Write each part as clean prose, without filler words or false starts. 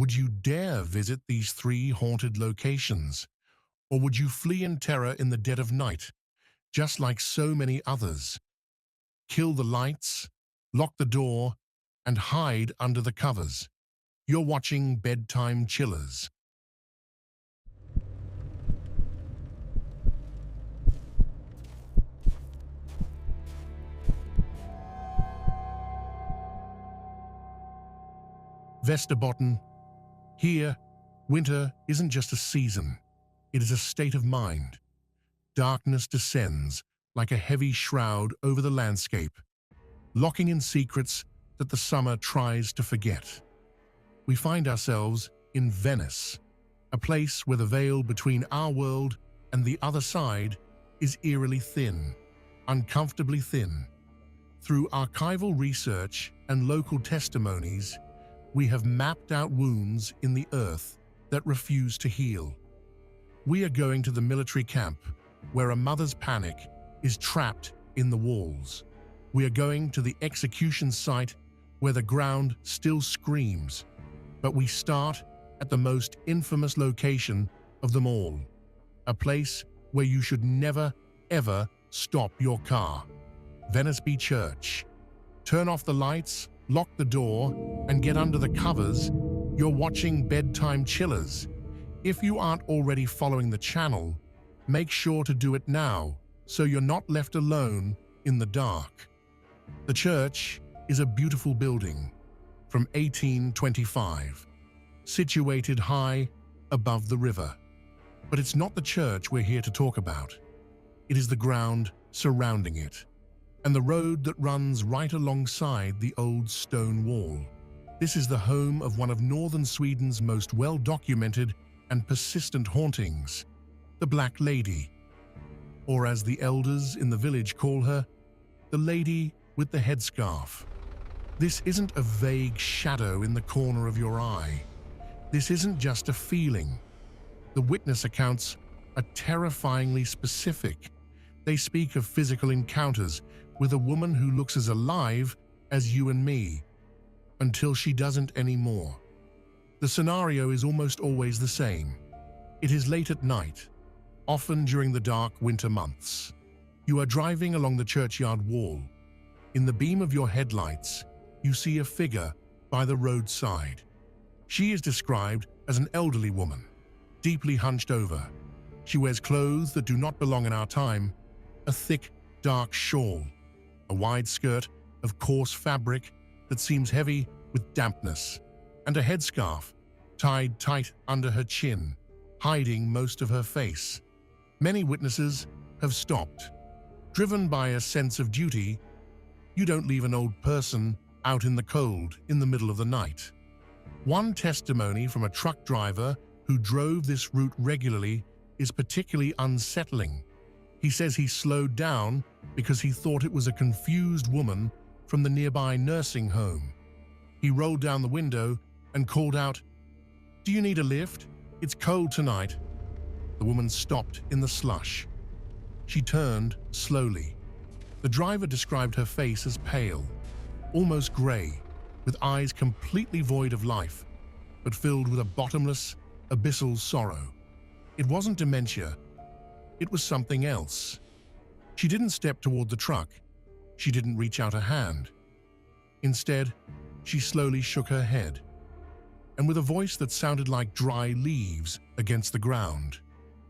Would you dare visit these three haunted locations? Or would you flee in terror in the dead of night, just like so many others? Kill the lights, lock the door, and hide under the covers. You're watching Bedtime Chillers. Västerbotten. Here, winter isn't just a season, it is a state of mind. Darkness descends like a heavy shroud over the landscape, locking in secrets that the summer tries to forget. We find ourselves in Venice, a place where the veil between our world and the other side is eerily thin, uncomfortably thin. Through archival research and local testimonies, we have mapped out wounds in the earth that refuse to heal. We are going to the military camp, where a mother's panic is trapped in the walls. We are going to the execution site, where the ground still screams. But we start at the most infamous location of them all, a place where you should never, ever stop your car. Venisby Church. Turn off the lights, lock the door, and get under the covers. You're watching Bedtime Chillers. If you aren't already following the channel, make sure to do it now so you're not left alone in the dark. The church is a beautiful building from 1825, situated high above the river. But it's not the church we're here to talk about. It is the ground surrounding it, and the road that runs right alongside the old stone wall. This is the home of one of northern Sweden's most well-documented and persistent hauntings, the Black Lady, or as the elders in the village call her, the lady with the headscarf. This isn't a vague shadow in the corner of your eye. This isn't just a feeling. The witness accounts are terrifyingly specific. They speak of physical encounters with a woman who looks as alive as you and me, until she doesn't anymore. The scenario is almost always the same. It is late at night, often during the dark winter months. You are driving along the churchyard wall. In the beam of your headlights, you see a figure by the roadside. She is described as an elderly woman, deeply hunched over. She wears clothes that do not belong in our time, a thick, dark shawl, a wide skirt of coarse fabric that seems heavy with dampness, and a headscarf tied tight under her chin, hiding most of her face. Many witnesses have stopped. Driven by a sense of duty, you don't leave an old person out in the cold in the middle of the night. One testimony from a truck driver who drove this route regularly is particularly unsettling. He says he slowed down because he thought it was a confused woman from the nearby nursing home. He rolled down the window and called out, "Do you need a lift? It's cold tonight." The woman stopped in the slush. She turned slowly. The driver described her face as pale, almost gray, with eyes completely void of life, but filled with a bottomless, abyssal sorrow. It wasn't dementia. It was something else. She didn't step toward the truck. She didn't reach out a hand. Instead, she slowly shook her head, and with a voice that sounded like dry leaves against the ground,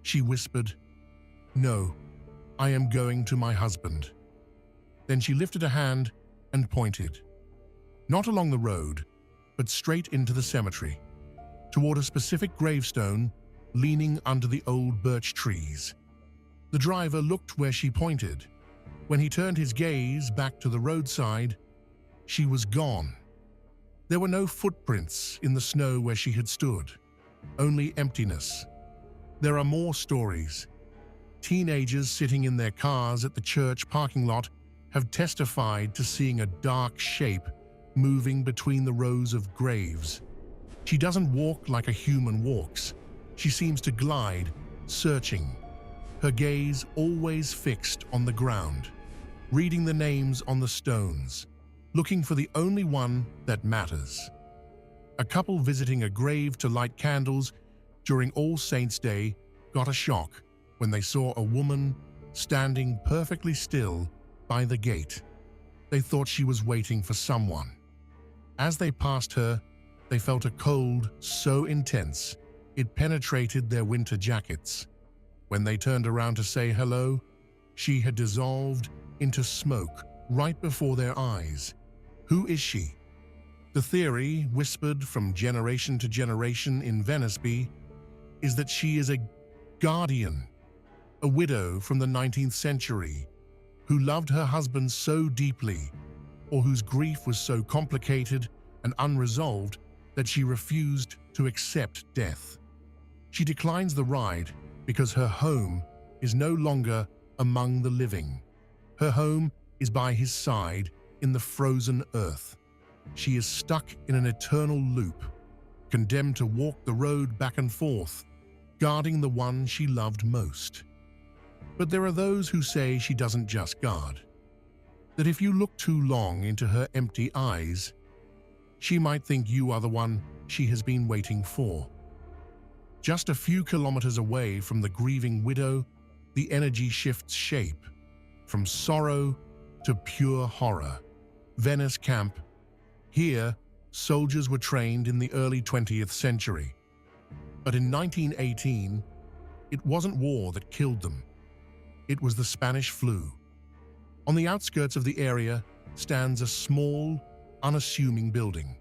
she whispered, "No, I am going to my husband." Then she lifted a hand and pointed, not along the road, but straight into the cemetery, toward a specific gravestone leaning under the old birch trees. The driver looked where she pointed. When he turned his gaze back to the roadside, she was gone. There were no footprints in the snow where she had stood, only emptiness. There are more stories. Teenagers sitting in their cars at the church parking lot have testified to seeing a dark shape moving between the rows of graves. She doesn't walk like a human walks. She seems to glide, searching, her gaze always fixed on the ground, reading the names on the stones, looking for the only one that matters. A couple visiting a grave to light candles during All Saints' Day got a shock when they saw a woman standing perfectly still by the gate. They thought she was waiting for someone. As they passed her, they felt a cold so intense it penetrated their winter jackets. When they turned around to say hello, she had dissolved into smoke right before their eyes. Who is she? The theory, whispered from generation to generation in Venice, is that she is a guardian, a widow from the 19th century, who loved her husband so deeply, or whose grief was so complicated and unresolved that she refused to accept death. She declines the ride because her home is no longer among the living. Her home is by his side in the frozen earth. She is stuck in an eternal loop, condemned to walk the road back and forth, guarding the one she loved most. But there are those who say she doesn't just guard, that if you look too long into her empty eyes, she might think you are the one she has been waiting for. Just a few kilometers away from the grieving widow, the energy shifts shape, from sorrow to pure horror. Venice Camp. Here, soldiers were trained in the early 20th century. But in 1918, it wasn't war that killed them. It was the Spanish flu. On the outskirts of the area stands a small, unassuming building.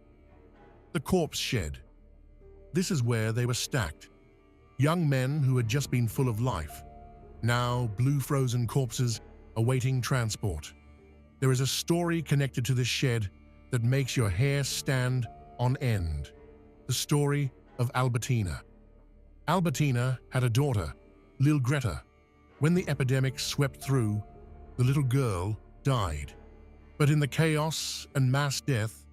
The corpse shed. This is where they were stacked. Young men who had just been full of life, now blue frozen corpses awaiting transport. There is a story connected to this shed that makes your hair stand on end. The story of Albertina. Albertina had a daughter, Lil Greta. When the epidemic swept through, the little girl died. But in the chaos and mass death,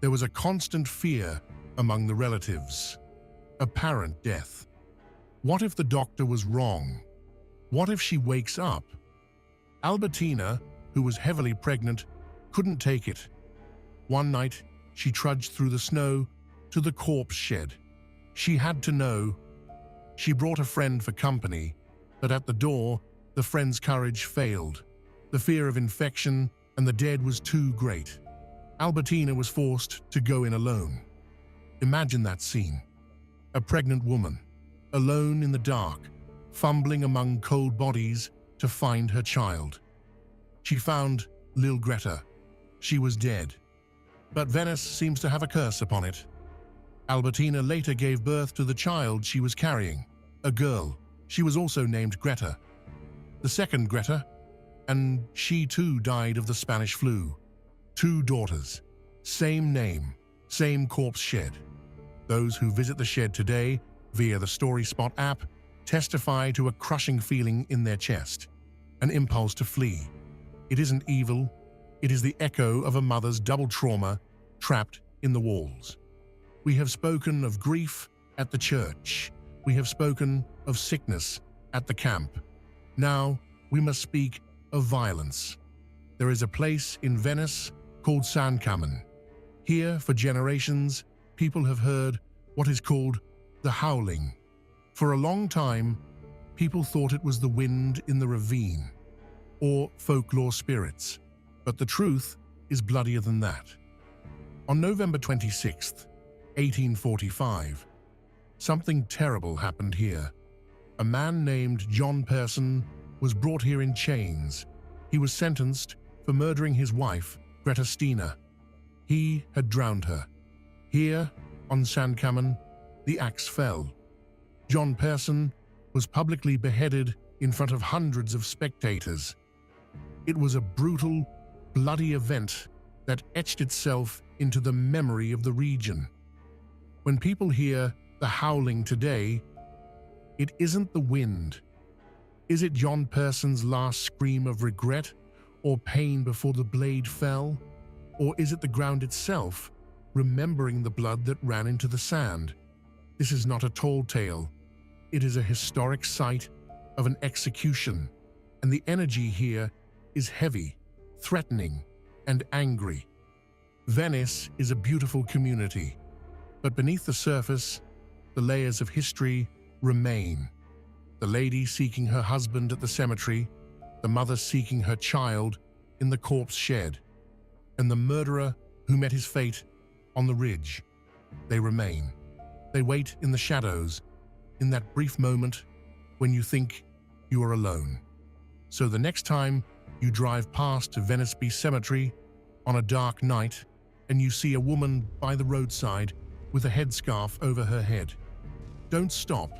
there was a constant fear among the relatives. Apparent death. What if the doctor was wrong? What if she wakes up? Albertina, who was heavily pregnant, couldn't take it. One night, she trudged through the snow to the corpse shed. She had to know. She brought a friend for company, but at the door, the friend's courage failed. The fear of infection and the dead was too great. Albertina was forced to go in alone. Imagine that scene. A pregnant woman, alone in the dark, fumbling among cold bodies to find her child. She found Lil Greta. She was dead. But Venice seems to have a curse upon it. Albertina later gave birth to the child she was carrying, a girl. She was also named Greta. The second Greta, and she too died of the Spanish flu. 2 daughters, same name, same corpse shed. Those who visit the shed today via the Story Spot app testify to a crushing feeling in their chest, an impulse to flee. It isn't evil. It is the echo of a mother's double trauma trapped in the walls. We have spoken of grief at the church. We have spoken of sickness at the camp. Now we must speak of violence. There is a place in Venice called San Cammin. Here, for generations, people have heard what is called the howling. For a long time, people thought it was the wind in the ravine or folklore spirits. But the truth is bloodier than that. On November 26th, 1845, something terrible happened here. A man named John Person was brought here in chains. He was sentenced for murdering his wife, Greta Stina. He had drowned her. Here, on San Cammin, the axe fell. John Person was publicly beheaded in front of hundreds of spectators. It was a brutal, bloody event that etched itself into the memory of the region. When people hear the howling today, it isn't the wind. Is it John Person's last scream of regret or pain before the blade fell? Or is it the ground itself, remembering the blood that ran into the sand? This is not a tall tale. It is a historic site of an execution, and the energy here is heavy, threatening, and angry. Venice is a beautiful community, But beneath the surface, the layers of history remain. The lady seeking her husband at the cemetery, the mother seeking her child in the corpse shed, and the murderer who met his fate on the ridge. They remain. They wait in the shadows, in that brief moment when you think you are alone. So the next time you drive past Venisby Cemetery on a dark night and you see a woman by the roadside with a headscarf over her head, don't stop.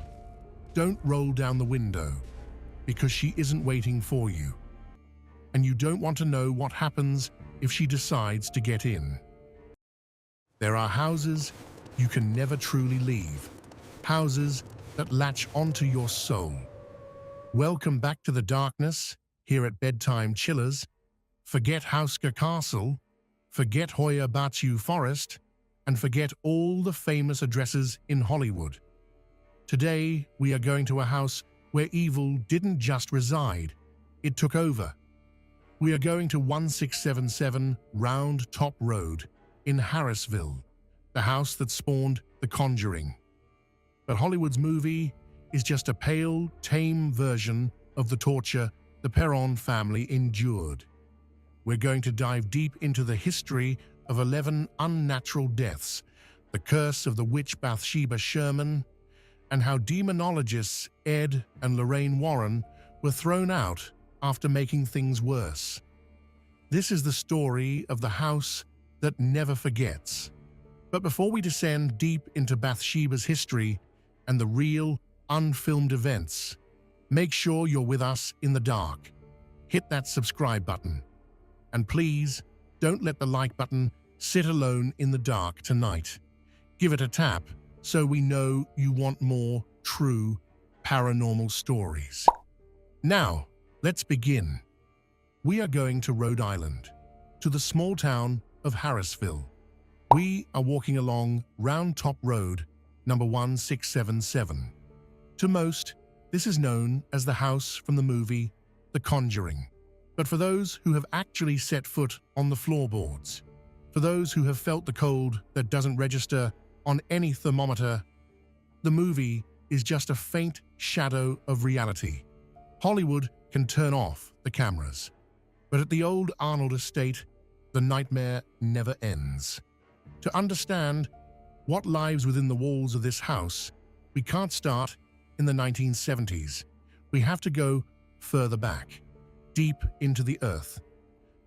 Don't roll down the window, because she isn't waiting for you. And you don't want to know what happens if she decides to get in. There are houses you can never truly leave, houses that latch onto your soul. Welcome back to the darkness here at Bedtime Chillers. Forget Hauska Castle, forget Hoya Baciu Forest, and forget all the famous addresses in Hollywood. Today, we are going to a house where evil didn't just reside, it took over. We are going to 1677 Round Top Road in Harrisville, the house that spawned The Conjuring. But Hollywood's movie is just a pale, tame version of the torture the Perron family endured. We're going to dive deep into the history of 11 unnatural deaths, the curse of the witch Bathsheba Sherman, and how demonologists Ed and Lorraine Warren were thrown out after making things worse. This is the story of the house that never forgets. But before we descend deep into Bathsheba's history and the real, unfilmed events, make sure you're with us in the dark. Hit that subscribe button. And please, don't let the like button sit alone in the dark tonight. Give it a tap so we know you want more true paranormal stories. Now, let's begin. We are going to Rhode Island, to the small town of Harrisville. We are walking along Round Top Road, number 1677. To most, this is known as the house from the movie The Conjuring. But for those who have actually set foot on the floorboards, for those who have felt the cold that doesn't register on any thermometer, the movie is just a faint shadow of reality. Hollywood can turn off the cameras, but at the old Arnold estate, the nightmare never ends. To understand what lives within the walls of this house, we can't start in the 1970s. We have to go further back, deep into the earth,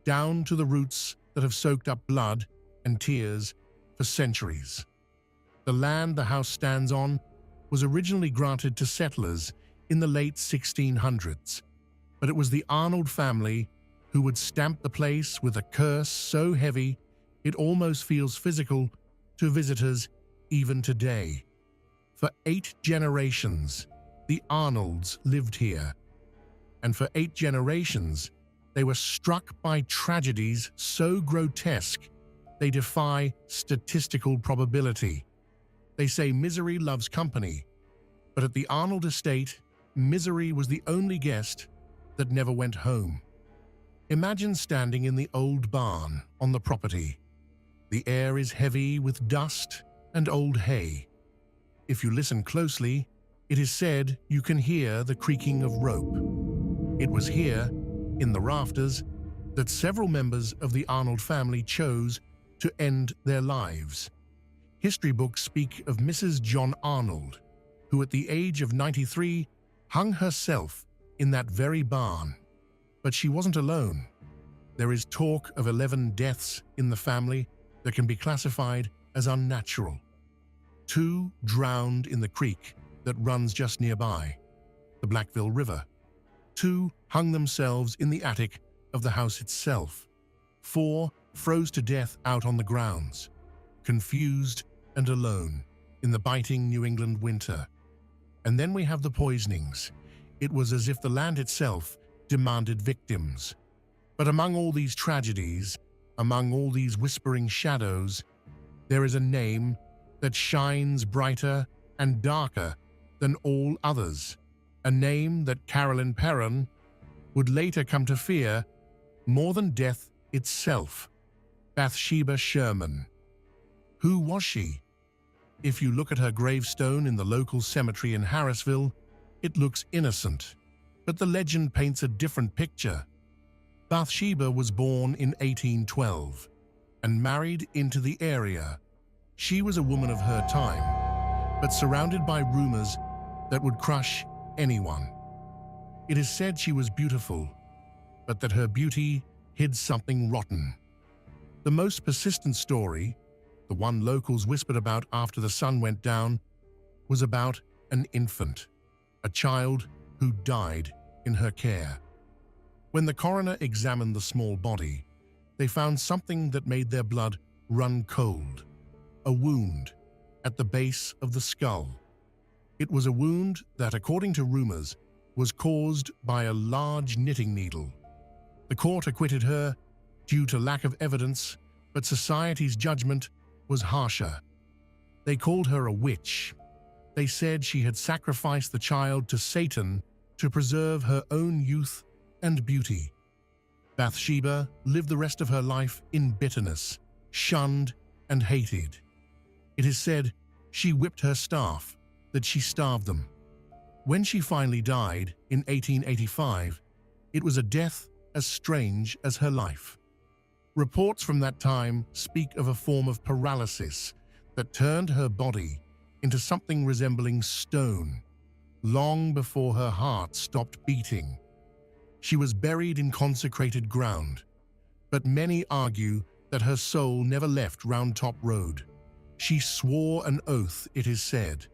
down to the roots that have soaked up blood and tears for centuries. The land the house stands on was originally granted to settlers in the late 1600s, but it was the Arnold family who would stamp the place with a curse so heavy it almost feels physical to visitors even today. For 8 generations, the Arnolds lived here, and for 8 generations, they were struck by tragedies so grotesque they defy statistical probability. They say misery loves company, but at the Arnold estate, misery was the only guest that never went home. Imagine standing in the old barn on the property. The air is heavy with dust and old hay. If you listen closely, it is said you can hear the creaking of rope. It was here, in the rafters, that several members of the Arnold family chose to end their lives. History books speak of Mrs. John Arnold, who at the age of 93 hung herself in that very barn. But she wasn't alone. There is talk of 11 deaths in the family that can be classified as unnatural. 2 drowned in the creek that runs just nearby, the Blackville River. 2 hung themselves in the attic of the house itself. 4 froze to death out on the grounds, confused and alone in the biting New England winter. And then we have the poisonings. It was as if the land itself demanded victims. But among all these tragedies, among all these whispering shadows, there is a name that shines brighter and darker than all others, a name that Carolyn Perron would later come to fear more than death itself. Bathsheba Sherman. Who was she? If you look at her gravestone in the local cemetery in Harrisville, it looks innocent, but the legend paints a different picture. Bathsheba was born in 1812 and married into the area. She was a woman of her time, but surrounded by rumors that would crush anyone. It is said she was beautiful, but that her beauty hid something rotten. The most persistent story, the one locals whispered about after the sun went down, was about an infant, a child who died in her care. When the coroner examined the small body, they found something that made their blood run cold, a wound at the base of the skull. It was a wound that, according to rumors, was caused by a large knitting needle. The court acquitted her due to lack of evidence, but society's judgment was harsher. They called her a witch. They said she had sacrificed the child to Satan to preserve her own youth and beauty. Bathsheba lived the rest of her life in bitterness, shunned and hated. It is said she whipped her staff, that she starved them. When she finally died in 1885, it was a death as strange as her life. Reports from that time speak of a form of paralysis that turned her body into something resembling stone, long before her heart stopped beating. She was buried in consecrated ground, but many argue that her soul never left Round Top Road. She swore an oath, it is said,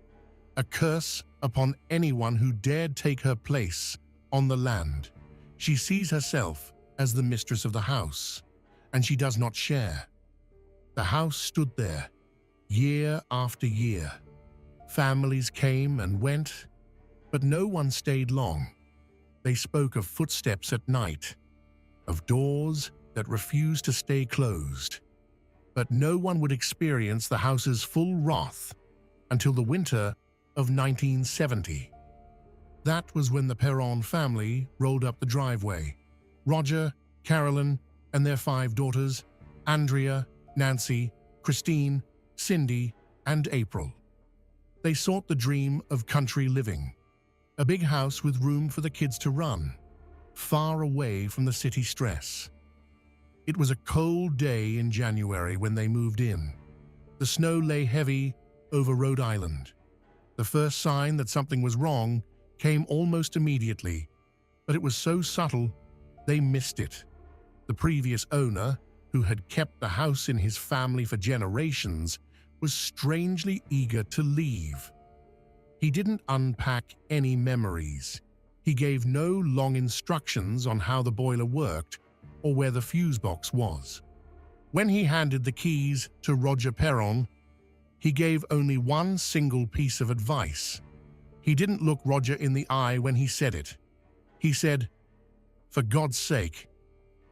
a curse upon anyone who dared take her place on the land. She sees herself as the mistress of the house, and she does not share. The house stood there, year after year. Families came and went, but no one stayed long. They spoke of footsteps at night, of doors that refused to stay closed. But no one would experience the house's full wrath until the winter of 1970. That was when the Perron family rolled up the driveway. Roger, Carolyn, and their 5 daughters, Andrea, Nancy, Christine, Cindy, and April. They sought the dream of country living, a big house with room for the kids to run, far away from the city stress. It was a cold day in January when they moved in. The snow lay heavy over Rhode Island. The first sign that something was wrong came almost immediately, but it was so subtle they missed it. The previous owner, who had kept the house in his family for generations, was strangely eager to leave. He didn't unpack any memories. He gave no long instructions on how the boiler worked or where the fuse box was. When he handed the keys to Roger Perron, he gave only one single piece of advice. He didn't look Roger in the eye when he said it. He said, "For God's sake,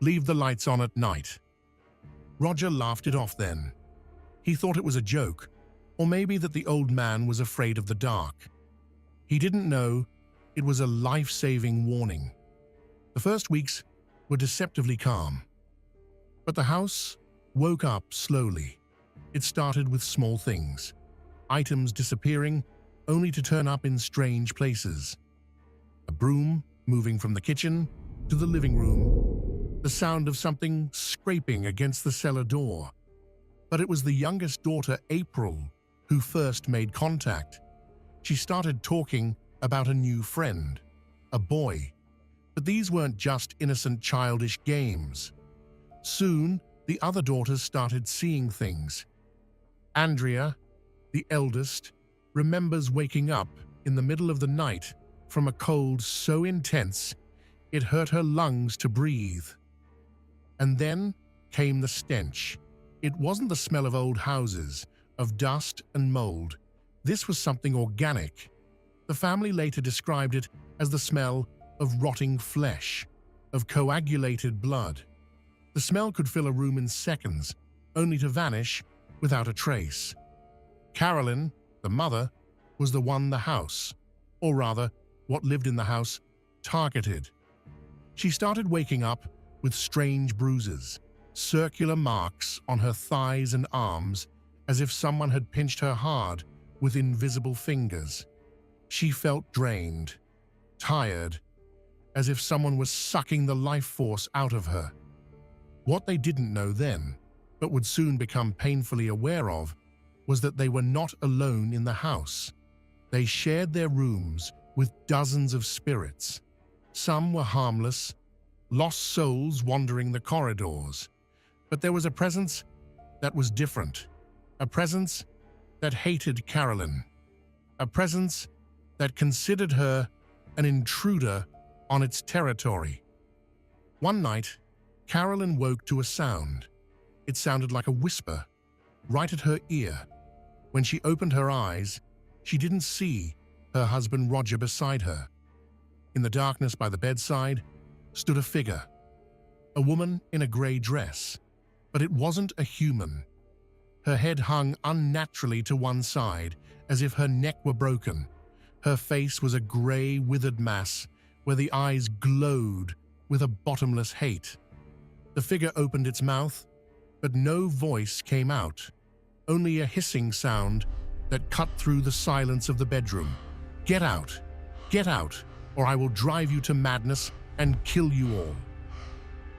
leave the lights on at night." Roger laughed it off then. He thought it was a joke, or maybe that the old man was afraid of the dark. He didn't know it was a life-saving warning. The first weeks were deceptively calm. But the house woke up slowly. It started with small things, items disappearing only to turn up in strange places. A broom moving from the kitchen to the living room, the sound of something scraping against the cellar door. But it was the youngest daughter, April, who first made contact. She started talking about a new friend, a boy. But these weren't just innocent childish games. Soon, the other daughters started seeing things. Andrea, the eldest, remembers waking up in the middle of the night from a cold so intense it hurt her lungs to breathe. And then came the stench. It wasn't the smell of old houses, of dust and mold. This was something organic. The family later described it as the smell of rotting flesh, of coagulated blood. The smell could fill a room in seconds, only to vanish without a trace. Carolyn, the mother, was the one the house, or rather, what lived in the house, targeted. She started waking up with strange bruises, circular marks on her thighs and arms, as if someone had pinched her hard with invisible fingers. She felt drained, tired, as if someone was sucking the life force out of her. What they didn't know then, but would soon become painfully aware of, was that they were not alone in the house. They shared their rooms with dozens of spirits. Some were harmless, lost souls wandering the corridors. But there was a presence that was different. A presence that hated Carolyn. A presence that considered her an intruder on its territory. One night, Carolyn woke to a sound. It sounded like a whisper, right at her ear. When she opened her eyes, she didn't see her husband Roger beside her. In the darkness by the bedside stood a figure, a woman in a gray dress, but it wasn't a human. Her head hung unnaturally to one side, as if her neck were broken. Her face was a gray, withered mass where the eyes glowed with a bottomless hate. The figure opened its mouth, but no voice came out, only a hissing sound that cut through the silence of the bedroom. Get out, or I will drive you to madness and kill you all."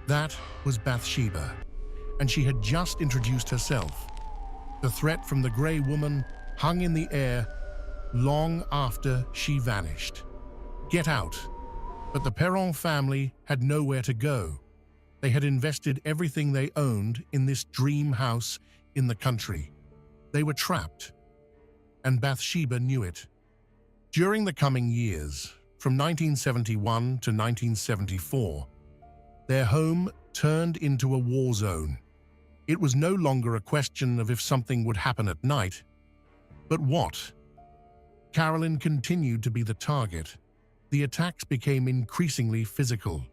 That was Bathsheba, and she had just introduced herself. The threat from the gray woman hung in the air long after she vanished. Get out. But the Perron family had nowhere to go. They had invested everything they owned in this dream house in the country. They were trapped, and Bathsheba knew it. During the coming years, from 1971 to 1974, their home turned into a war zone. It was no longer a question of if something would happen at night, but what. Carolyn continued to be the target. The attacks became increasingly physical.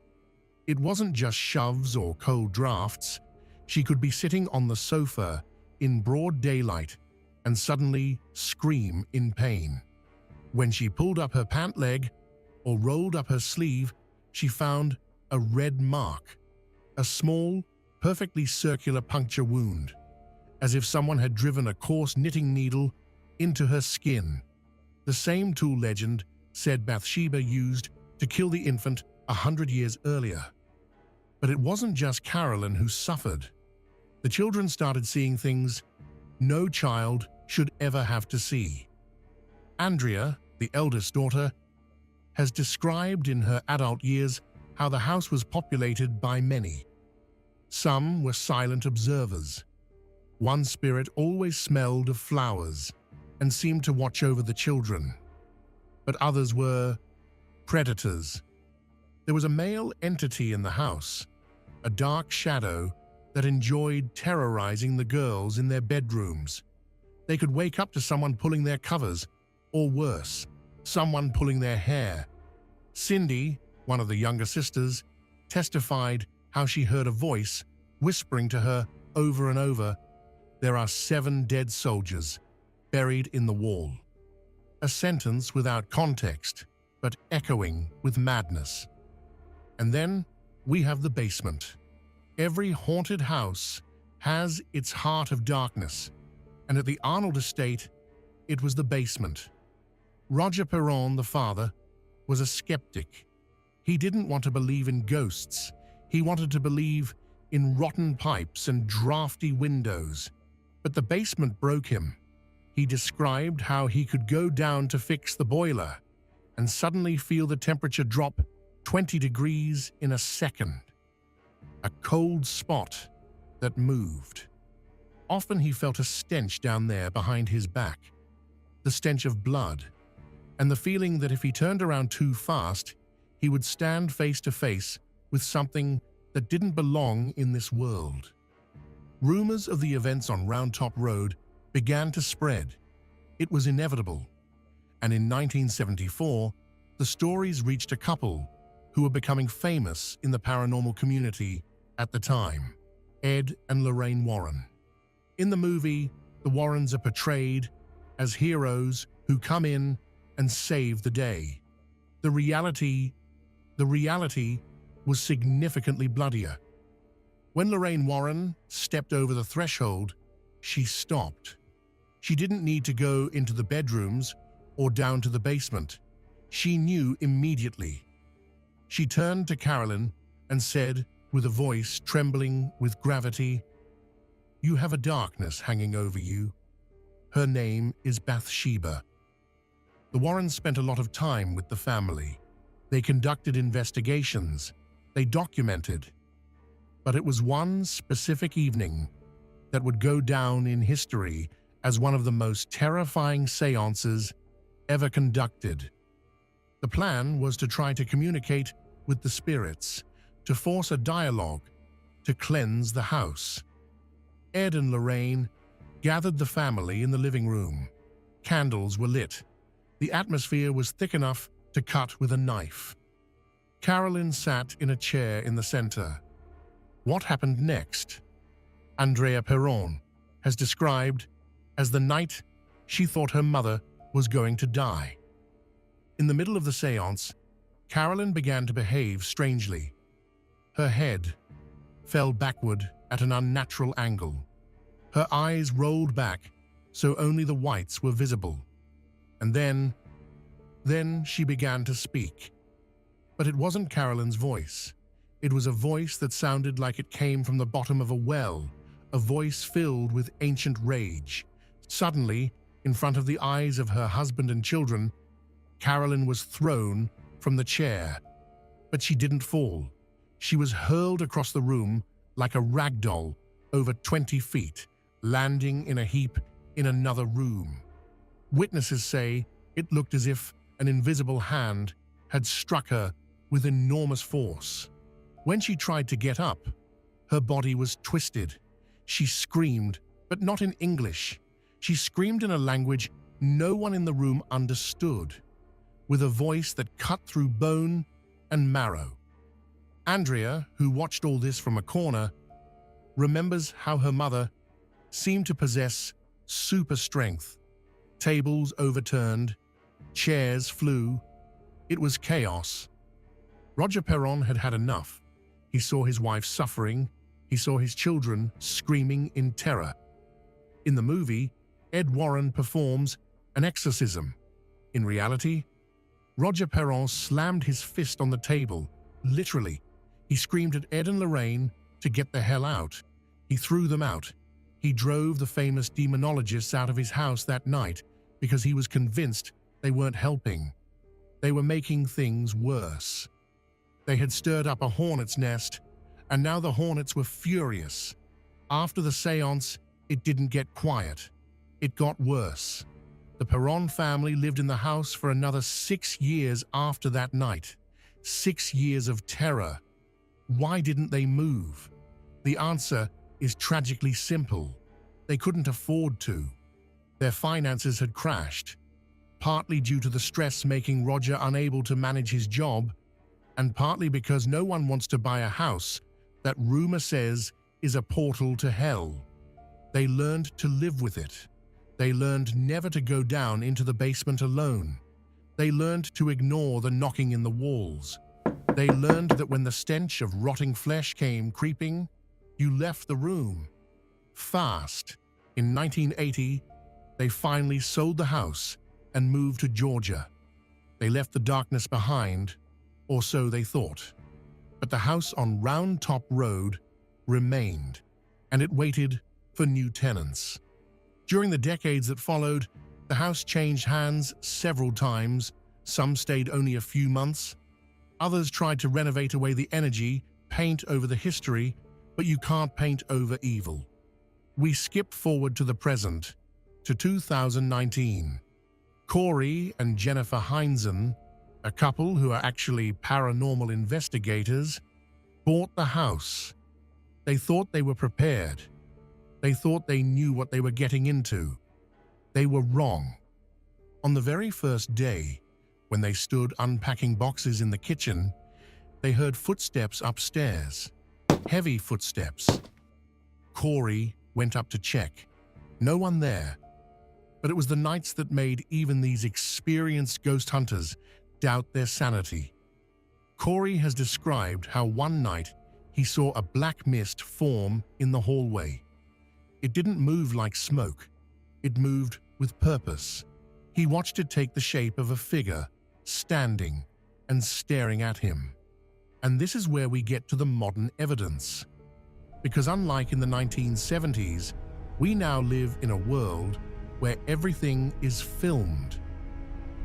It wasn't just shoves or cold drafts. She could be sitting on the sofa in broad daylight and suddenly scream in pain. When she pulled up her pant leg or rolled up her sleeve, she found a red mark, a small, perfectly circular puncture wound, as if someone had driven a coarse knitting needle into her skin. The same tool legend said Bathsheba used to kill the infant 100 years earlier. But it wasn't just Carolyn who suffered. The children started seeing things no child should ever have to see. Andrea, the eldest daughter, has described in her adult years how the house was populated by many. Some were silent observers. One spirit always smelled of flowers and seemed to watch over the children. But others were predators. There was a male entity in the house, a dark shadow that enjoyed terrorizing the girls in their bedrooms. They could wake up to someone pulling their covers, or worse, someone pulling their hair. Cindy, one of the younger sisters, testified how she heard a voice whispering to her over and over, "There are 7 dead soldiers buried in the wall." A sentence without context, but echoing with madness. And then we have the basement. Every haunted house has its heart of darkness, and at the Arnold estate, it was the basement. Roger Perron, the father, was a skeptic. He didn't want to believe in ghosts. He wanted to believe in rotten pipes and drafty windows. But the basement broke him. He described how he could go down to fix the boiler and suddenly feel the temperature drop 20 degrees in a second. A cold spot that moved. Often he felt a stench down there behind his back, the stench of blood, and the feeling that if he turned around too fast, he would stand face to face with something that didn't belong in this world. Rumors of the events on Round Top Road began to spread. It was inevitable. And in 1974, the stories reached a couple who were becoming famous in the paranormal community at the time, Ed and Lorraine Warren. In the movie, the Warrens are portrayed as heroes who come in and save the day. The reality was significantly bloodier. When Lorraine Warren stepped over the threshold, she stopped. She didn't need to go into the bedrooms or down to the basement. She knew immediately. She turned to Carolyn and said, with a voice trembling with gravity, "You have a darkness hanging over you. Her name is Bathsheba." The Warrens spent a lot of time with the family. They conducted investigations. They documented. But it was one specific evening that would go down in history as one of the most terrifying seances ever conducted. The plan was to try to communicate with the spirits, to force a dialogue, to cleanse the house. Ed and Lorraine gathered the family in the living room. Candles were lit. The atmosphere was thick enough to cut with a knife. Carolyn sat in a chair in the center. What happened next? Andrea Perron has described as the night she thought her mother was going to die. In the middle of the seance, Carolyn began to behave strangely. Her head fell backward at an unnatural angle. Her eyes rolled back so only the whites were visible. And then she began to speak. But it wasn't Carolyn's voice. It was a voice that sounded like it came from the bottom of a well, a voice filled with ancient rage. Suddenly, in front of the eyes of her husband and children, Carolyn was thrown from the chair. But she didn't fall. She was hurled across the room like a rag doll over 20 feet, landing in a heap in another room. Witnesses say it looked as if an invisible hand had struck her with enormous force. When she tried to get up, her body was twisted. She screamed, but not in English. She screamed in a language no one in the room understood, with a voice that cut through bone and marrow. Andrea, who watched all this from a corner, remembers how her mother seemed to possess super strength. Tables overturned, chairs flew. It was chaos. Roger Perron had had enough. He saw his wife suffering. He saw his children screaming in terror. In the movie, Ed Warren performs an exorcism. In reality, Roger Perron slammed his fist on the table, literally. He screamed at Ed and Lorraine to get the hell out. He threw them out. He drove the famous demonologists out of his house that night because he was convinced they weren't helping. They were making things worse. They had stirred up a hornet's nest, and now the hornets were furious. After the seance, it didn't get quiet. It got worse. The Perron family lived in the house for another 6 years after that night. 6 years of terror. Why didn't they move? The answer is tragically simple. They couldn't afford to. Their finances had crashed, partly due to the stress making Roger unable to manage his job, and partly because no one wants to buy a house that rumor says is a portal to hell. They learned to live with it. They learned never to go down into the basement alone. They learned to ignore the knocking in the walls. They learned that when the stench of rotting flesh came creeping, you left the room. Fast. In 1980, they finally sold the house and moved to Georgia. They left the darkness behind, or so they thought. But the house on Round Top Road remained, and it waited for new tenants. During the decades that followed, the house changed hands several times. Some stayed only a few months. Others tried to renovate away the energy, paint over the history, but you can't paint over evil. We skip forward to the present, to 2019. Corey and Jennifer Heinzen, a couple who are actually paranormal investigators, bought the house. They thought they were prepared. They thought they knew what they were getting into. They were wrong. On the very first day, when they stood unpacking boxes in the kitchen, they heard footsteps upstairs. Heavy footsteps. Corey went up to check. No one there. But it was the nights that made even these experienced ghost hunters doubt their sanity. Corey has described how one night he saw a black mist form in the hallway. It didn't move like smoke. It moved with purpose. He watched it take the shape of a figure, standing and staring at him. And this is where we get to the modern evidence. Because unlike in the 1970s, we now live in a world where everything is filmed.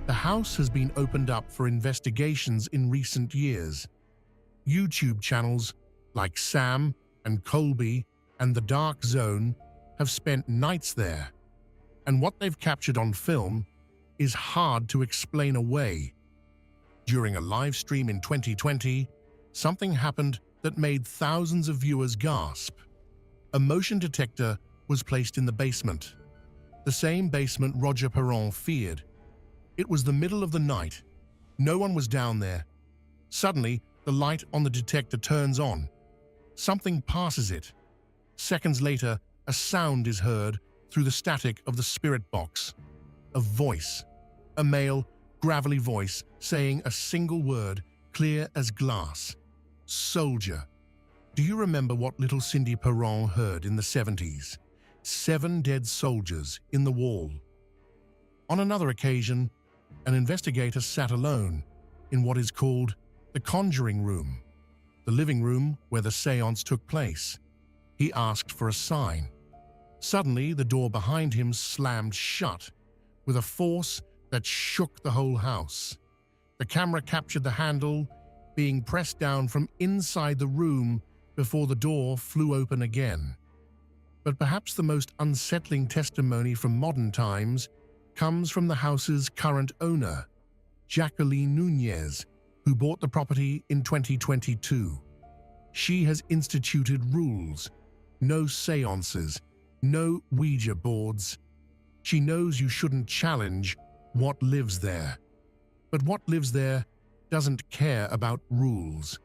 The house has been opened up for investigations in recent years. YouTube channels like Sam and Colby and The Dark Zone have spent nights there. And what they've captured on film is hard to explain away. During a live stream in 2020, something happened that made thousands of viewers gasp. A motion detector was placed in the basement. The same basement Roger Perron feared. It was the middle of the night. No one was down there. Suddenly, the light on the detector turns on. Something passes it. Seconds later, a sound is heard through the static of the spirit box. A voice. A male, gravelly voice saying a single word, clear as glass. Soldier. Do you remember what little Cindy Perron heard in the 70s? 7 dead soldiers in the wall. On another occasion, an investigator sat alone in what is called the conjuring room, the living room where the séance took place. He asked for a sign. Suddenly, the door behind him slammed shut with a force that shook the whole house. The camera captured the handle being pressed down from inside the room before the door flew open again. But perhaps the most unsettling testimony from modern times comes from the house's current owner, Jacqueline Nunez, who bought the property in 2022. She has instituted rules: no séances, no Ouija boards. She knows you shouldn't challenge what lives there. But what lives there doesn't care about rules.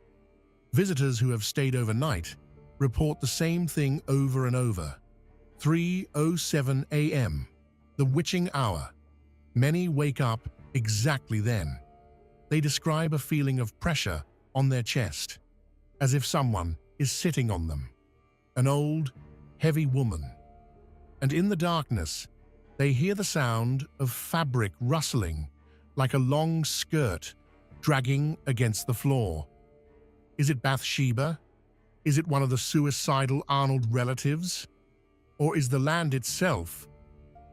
Visitors who have stayed overnight report the same thing over and over. 3:07 a.m., the witching hour. Many wake up exactly then. They describe a feeling of pressure on their chest, as if someone is sitting on them. An old, heavy woman. And in the darkness, they hear the sound of fabric rustling, like a long skirt dragging against the floor. Is it Bathsheba? Is it one of the suicidal Arnold relatives? Or is the land itself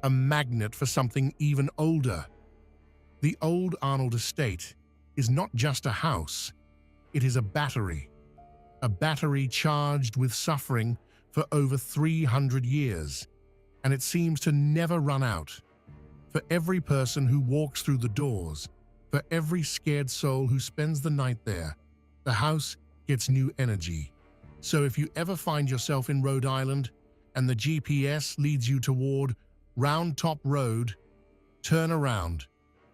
a magnet for something even older? The old Arnold estate is not just a house, it is a battery charged with suffering for over 300 years, and it seems to never run out. For every person who walks through the doors, for every scared soul who spends the night there, the house gets new energy. So if you ever find yourself in Rhode Island and the GPS leads you toward Round Top Road, turn around.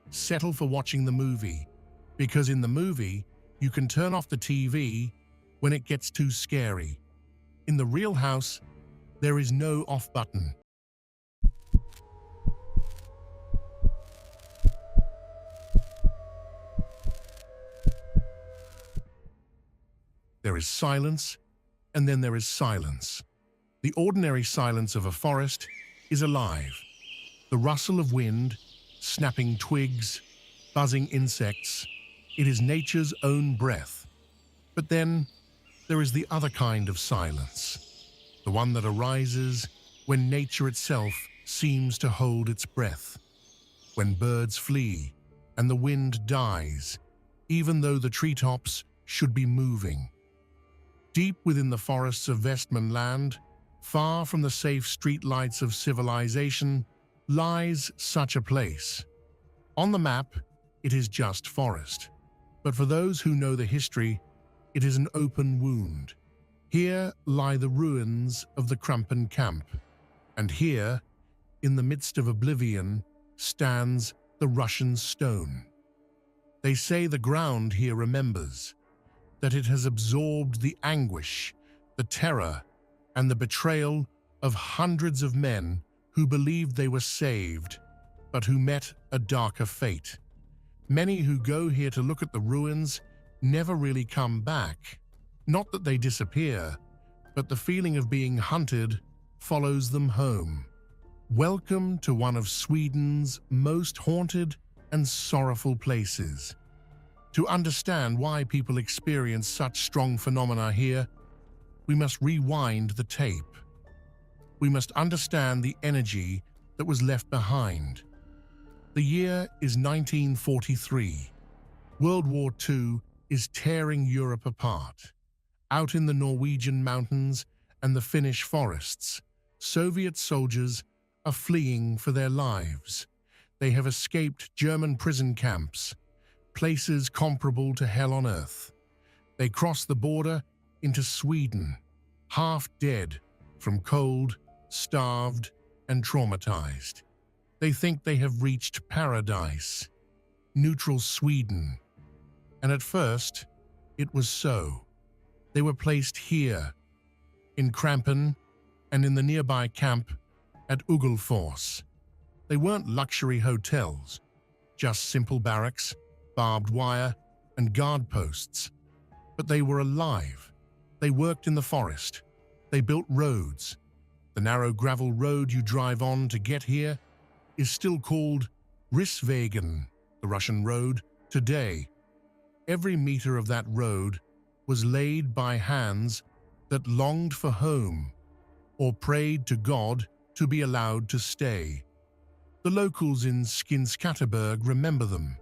Settle for watching the movie, because in the movie, you can turn off the TV when it gets too scary. In the real house, there is no off button. There is silence, and then there is silence. The ordinary silence of a forest is alive. The rustle of wind, snapping twigs, buzzing insects. It is nature's own breath. But then there is the other kind of silence, the one that arises when nature itself seems to hold its breath, when birds flee and the wind dies, even though the treetops should be moving. Deep within the forests of Westmanland, far from the safe streetlights of civilization, lies such a place. On the map, it is just forest. But for those who know the history, it is an open wound. Here lie the ruins of the Krampen camp. And here, in the midst of oblivion, stands the Russian stone. They say the ground here remembers, that it has absorbed the anguish, the terror, and the betrayal of hundreds of men who believed they were saved, but who met a darker fate. Many who go here to look at the ruins never really come back. Not that they disappear, but the feeling of being hunted follows them home. Welcome to one of Sweden's most haunted and sorrowful places. To understand why people experience such strong phenomena here, we must rewind the tape. We must understand the energy that was left behind. The year is 1943. World War II is tearing Europe apart. Out in the Norwegian mountains and the Finnish forests, Soviet soldiers are fleeing for their lives. They have escaped German prison camps, places comparable to hell on earth. They cross the border into Sweden, half dead from cold, starved, and traumatized. They think they have reached paradise, neutral Sweden. And at first, it was so. They were placed here, in Krampen, and in the nearby camp at Ugelfors. They weren't luxury hotels, just simple barracks, barbed wire, and guard posts. But they were alive. They worked in the forest. They built roads. The narrow gravel road you drive on to get here is still called Riksvägen, the Russian road, today. Every meter of that road was laid by hands that longed for home or prayed to God to be allowed to stay. The locals in Skinnskatteberg remember them.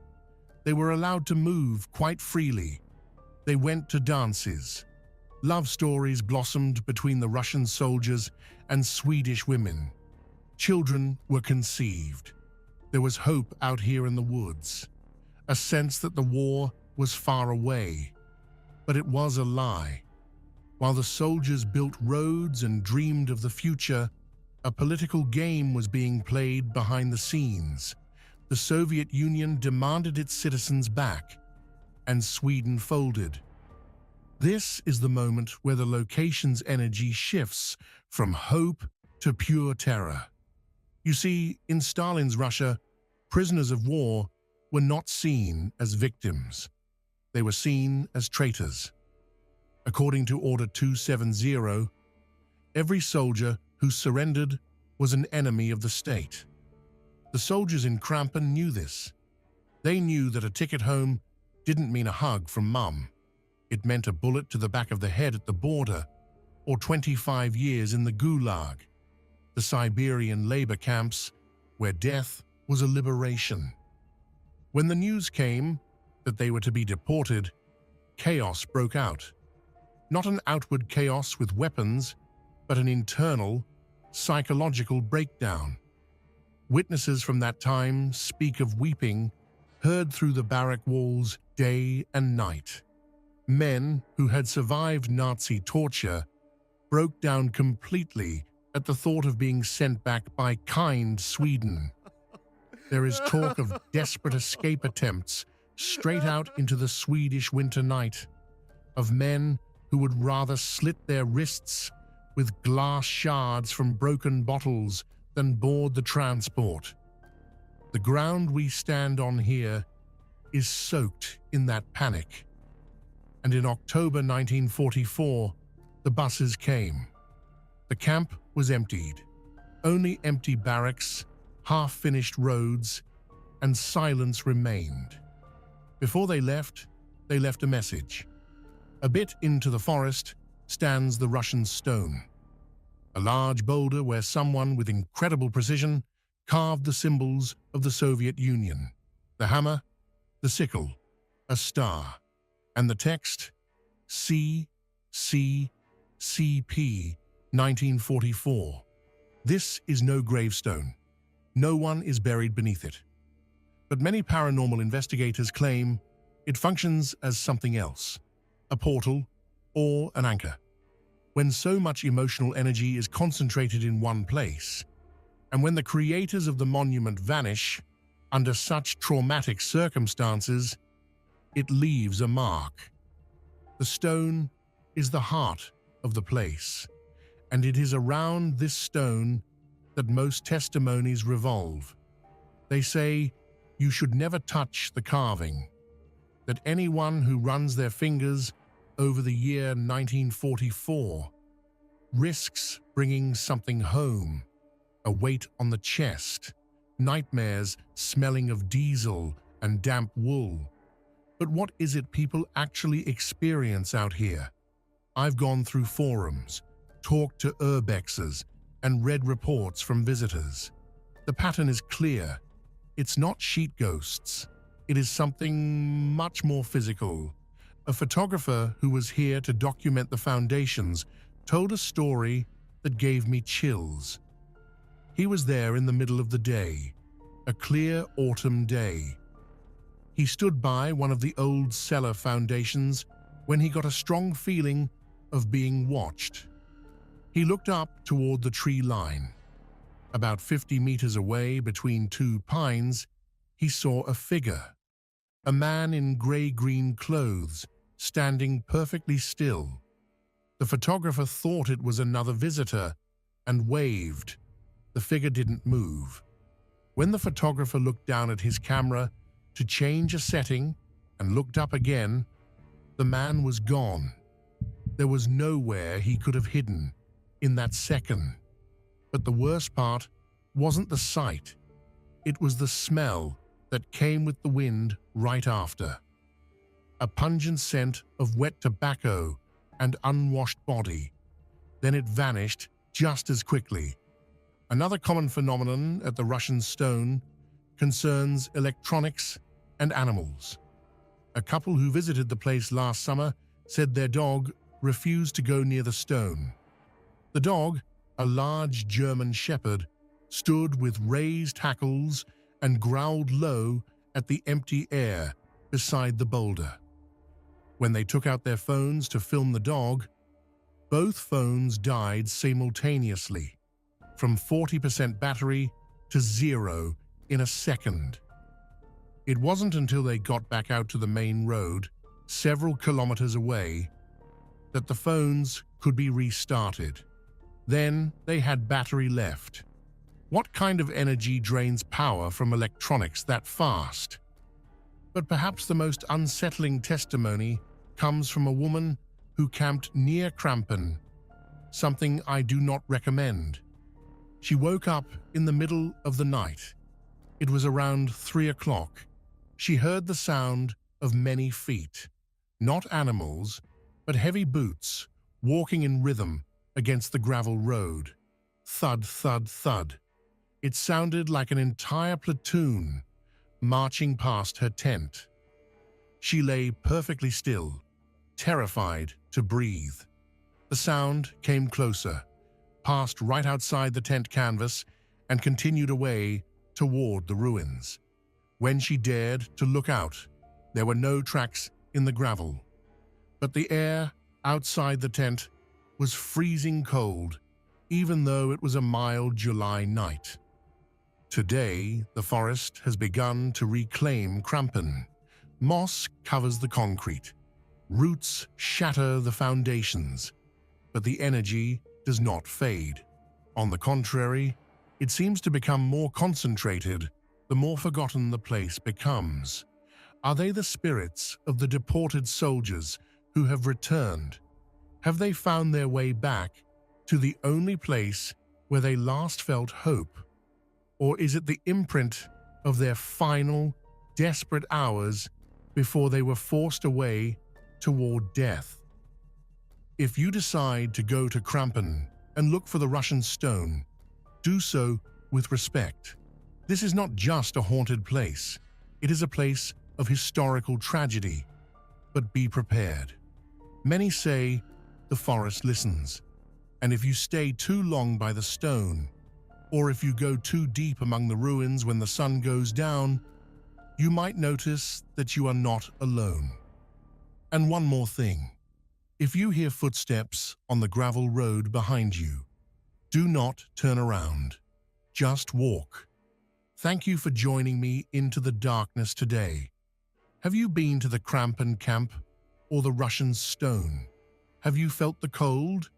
They were allowed to move quite freely. They went to dances. Love stories blossomed between the Russian soldiers and Swedish women. Children were conceived. There was hope out here in the woods, a sense that the war was far away. But it was a lie. While the soldiers built roads and dreamed of the future, a political game was being played behind the scenes. The Soviet Union demanded its citizens back, and Sweden folded. This is the moment where the location's energy shifts from hope to pure terror. You see, in Stalin's Russia, prisoners of war were not seen as victims. They were seen as traitors. According to Order 270, every soldier who surrendered was an enemy of the state. The soldiers in Krampen knew this. They knew that a ticket home didn't mean a hug from mum. It meant a bullet to the back of the head at the border, or 25 years in the Gulag, the Siberian labor camps where death was a liberation. When the news came that they were to be deported, chaos broke out. Not an outward chaos with weapons, but an internal, psychological breakdown. Witnesses from that time speak of weeping heard through the barrack walls day and night. Men who had survived Nazi torture broke down completely at the thought of being sent back by kind Sweden. There is talk of desperate escape attempts straight out into the Swedish winter night, of men who would rather slit their wrists with glass shards from broken bottles than board the transport. The ground we stand on here is soaked in that panic. And in October 1944, the buses came. The camp was emptied. Only empty barracks, half-finished roads, and silence remained. Before they left a message. A bit into the forest stands the Russian stone, a large boulder where someone with incredible precision carved the symbols of the Soviet Union: the hammer, the sickle, a star, and the text CCCP 1944. This is no gravestone. No one is buried beneath it. But many paranormal investigators claim it functions as something else: a portal, or an anchor. When so much emotional energy is concentrated in one place, and when the creators of the monument vanish under such traumatic circumstances, it leaves a mark. The stone is the heart of the place, and it is around this stone that most testimonies revolve. They say you should never touch the carving, that anyone who runs their fingers over the year 1944 risks bringing something home, a weight on the chest, nightmares smelling of diesel and damp wool. But what is it people actually experience out here? I've gone through forums, talked to urbexers, and read reports from visitors. The pattern is clear. It's not sheet ghosts. It is something much more physical. A photographer who was here to document the foundations told a story that gave me chills. He was there in the middle of the day, a clear autumn day. He stood by one of the old cellar foundations when he got a strong feeling of being watched. He looked up toward the tree line. About 50 meters away between two pines, he saw a figure, a man in gray-green clothes, standing perfectly still. The photographer thought it was another visitor and waved. The figure didn't move. When the photographer looked down at his camera to change a setting and looked up again, the man was gone. There was nowhere he could have hidden in that second. But the worst part wasn't the sight. It was the smell that came with the wind right after. A pungent scent of wet tobacco and unwashed body. Then it vanished just as quickly. Another common phenomenon at the Russian Stone concerns electronics and animals. A couple who visited the place last summer said their dog refused to go near the stone. The dog, a large German shepherd, stood with raised hackles and growled low at the empty air beside the boulder. When they took out their phones to film the dog, both phones died simultaneously, from 40% battery to 0 in a second. It wasn't until they got back out to the main road, several kilometers away, that the phones could be restarted. Then they had battery left. What kind of energy drains power from electronics that fast? But perhaps the most unsettling testimony comes from a woman who camped near Krampen, something I do not recommend. She woke up in the middle of the night. It was around 3 o'clock. She heard the sound of many feet, not animals, but heavy boots walking in rhythm against the gravel road. Thud, thud, thud. It sounded like an entire platoon marching past her tent. She lay perfectly still, terrified to breathe. The sound came closer, passed right outside the tent canvas, and continued away toward the ruins. When she dared to look out, there were no tracks in the gravel. But the air outside the tent was freezing cold, even though it was a mild July night. Today, the forest has begun to reclaim Krampen. Moss covers the concrete. Roots shatter the foundations. But the energy does not fade. On the contrary, it seems to become more concentrated the more forgotten the place becomes. Are they the spirits of the deported soldiers who have returned? Have they found their way back to the only place where they last felt hope? Or is it the imprint of their final, desperate hours before they were forced away toward death? If you decide to go to Krampen and look for the Russian Stone, do so with respect. This is not just a haunted place. It is a place of historical tragedy. But be prepared. Many say the forest listens, and if you stay too long by the stone, or if you go too deep among the ruins when the sun goes down, you might notice that you are not alone. And one more thing. If you hear footsteps on the gravel road behind you, do not turn around. Just walk. Thank you for joining me into the darkness today. Have you been to the Krampen camp or the Russian Stone? Have you felt the cold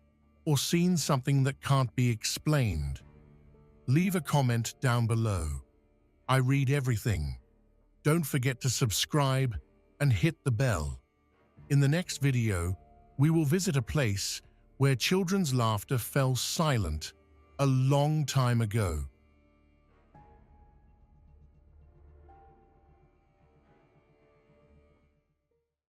or seen something that can't be explained? Leave a comment down below. I read everything. Don't forget to subscribe and hit the bell. In the next video, we will visit a place where children's laughter fell silent A long time ago,